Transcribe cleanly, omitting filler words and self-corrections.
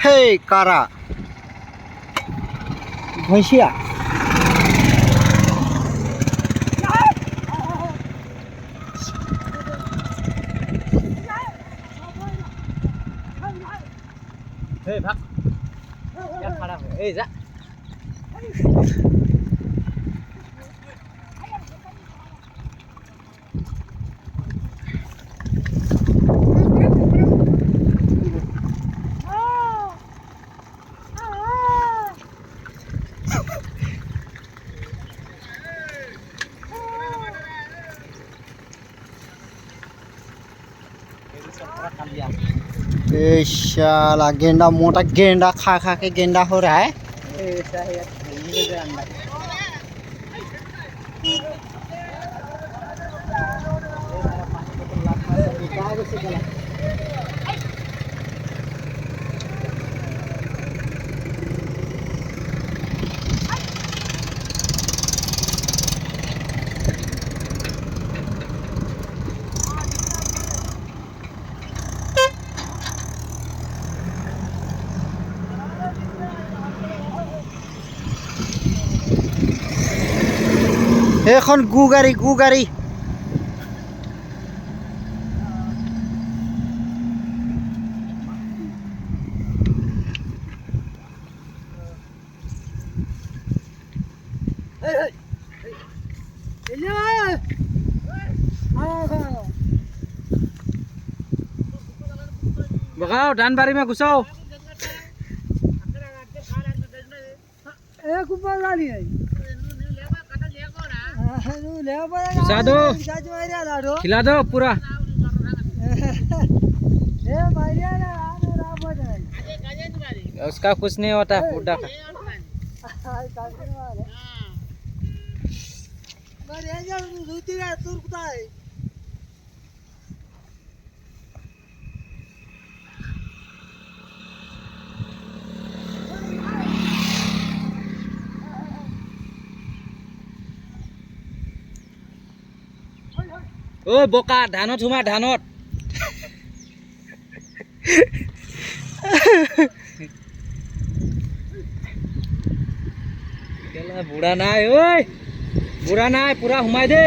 हे कारा भैंसिया भाग क्या खड़ा हो ए जा शाला गेंडा मोटा गेंडा खा खा के गेंडा हो रहा है। ऐसा है यार এখন গু গাড়ি গু গাড়ি भगाओ डानबारी में घुसाओ एक ऊपर वाली है घुसा दो खिला दो पूरा उसका कुछ नहीं होता बुड्ढा का ओ बोका धानत हुमा धानत बुढ़ा ना ओए बुढ़ा ना पूरा हुमाई दे